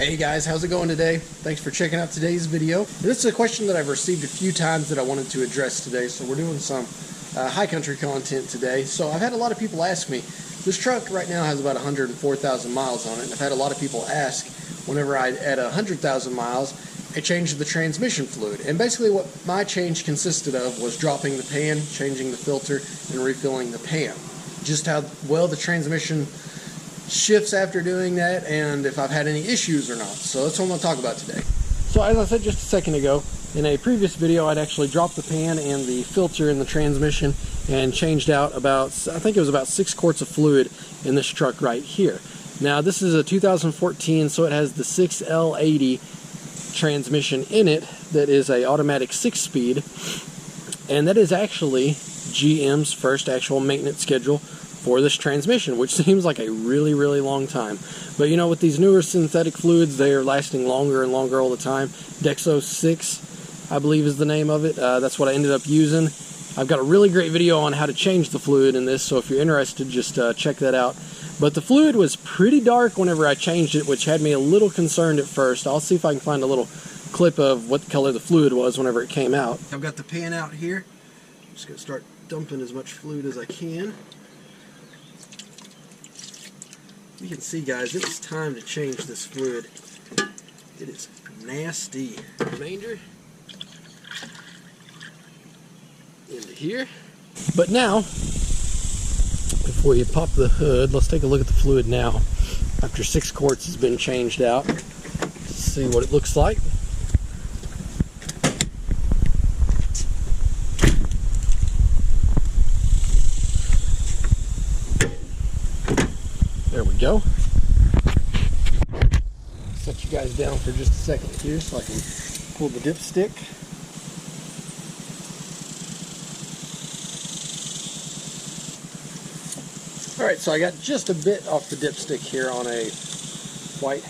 Hey guys, how's it going today? Thanks for checking out today's video. This is a question that I've received a few times that I wanted to address today, so we're doing some high country content today. So I've had a lot of people ask me, this truck right now has about 104,000 miles on it, and I've had a lot of people ask, whenever I add 100,000 miles, I changed the transmission fluid. And basically what my change consisted of was dropping the pan, changing the filter, and refilling the pan. Just how well the transmission shifts after doing that, and if I've had any issues or not. So that's what I'm going to talk about today. So as I said just a second ago, in a previous video I'd actually dropped the pan and the filter in the transmission and changed out about, I think it was about 6 quarts of fluid in this truck right here. Now this is a 2014, so it has the 6L80 transmission in it that is a automatic 6-speed, and that is actually GM's first actual maintenance schedule for this transmission, which seems like a really long time. But you know, with these newer synthetic fluids, they are lasting longer and longer all the time. Dexo 6, I believe is the name of it. That's what I ended up using. I've got a really great video on how to change the fluid in this, so if you're interested, just check that out. But the fluid was pretty dark whenever I changed it, which had me a little concerned at first. I'll see if I can find a little clip of what color the fluid was whenever it came out. I've got the pan out here. I'm just going to start dumping as much fluid as I can. You can see, guys, it's time to change this fluid. It is nasty. Remainder into here. But now, before you pop the hood, let's take a look at the fluid now. After 6 quarts has been changed out, let's see what it looks like. There we go. Set you guys down for just a second here so I can pull the dipstick. Alright, so I got just a bit off the dipstick here on a white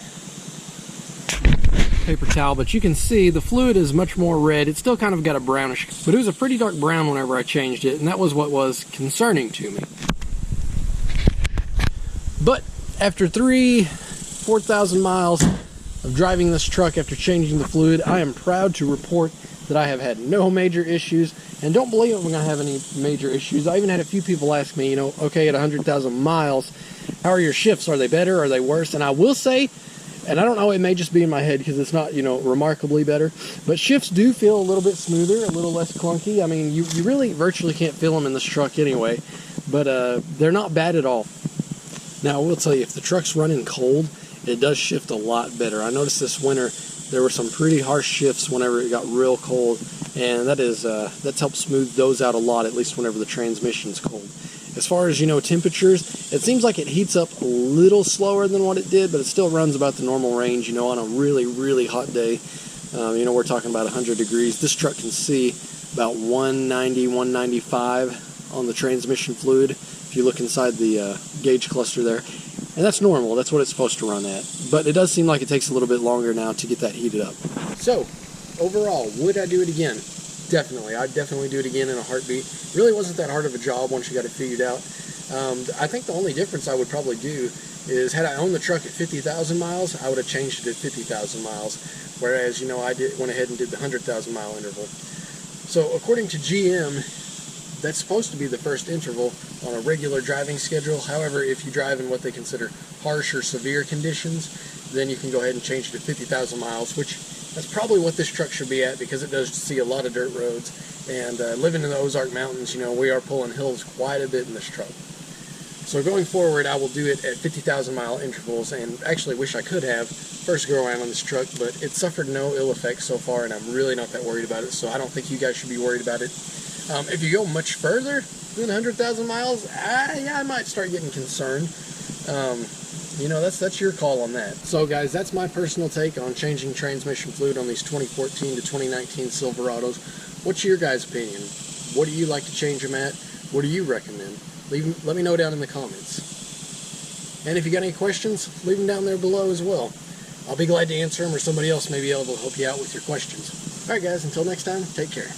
paper towel, but you can see the fluid is much more red. It's still kind of got a brownish, but it was a pretty dark brown whenever I changed it, and that was what was concerning to me. But after 4,000 miles of driving this truck after changing the fluid, I am proud to report that I have had no major issues, and don't believe I'm going to have any major issues. I even had a few people ask me, you know, okay, at 100,000 miles, how are your shifts? Are they better? Are they worse? And I will say, and I don't know, it may just be in my head because it's not, you know, remarkably better, but shifts do feel a little bit smoother, a little less clunky. I mean, you really virtually can't feel them in this truck anyway, but they're not bad at all. Now, I will tell you, if the truck's running cold, it does shift a lot better. I noticed this winter there were some pretty harsh shifts whenever it got real cold, and that's helped smooth those out a lot, at least whenever the transmission's cold. As far as, you know, temperatures, it seems like it heats up a little slower than what it did, but it still runs about the normal range, you know, on a really hot day. You know, we're talking about 100 degrees. This truck can see about 190, 195 on the transmission fluid if you look inside the gauge cluster there. And that's normal. That's what it's supposed to run at. But it does seem like it takes a little bit longer now to get that heated up. So, overall, would I do it again? Definitely. I'd definitely do it again in a heartbeat. It really wasn't that hard of a job once you got it figured out. I think the only difference I would probably do is, had I owned the truck at 50,000 miles, I would have changed it at 50,000 miles. Whereas, you know, I went ahead and did the 100,000 mile interval. So, according to GM, that's supposed to be the first interval on a regular driving schedule. However, if you drive in what they consider harsh or severe conditions, then you can go ahead and change it to 50,000 miles, which that's probably what this truck should be at, because it does see a lot of dirt roads. And living in the Ozark Mountains, you know, we are pulling hills quite a bit in this truck. So going forward, I will do it at 50,000 mile intervals, and actually wish I could have first go around on this truck, but it suffered no ill effects so far, and I'm really not that worried about it, so I don't think you guys should be worried about it. If you go much further than 100,000 miles, yeah, I might start getting concerned. You know, that's your call on that. So guys, that's my personal take on changing transmission fluid on these 2014 to 2019 Silverados. What's your guys' opinion? What do you like to change them at? What do you recommend? Let me know down in the comments. And if you got any questions, leave them down there below as well. I'll be glad to answer them, or somebody else may be able to help you out with your questions. Alright guys, until next time, take care.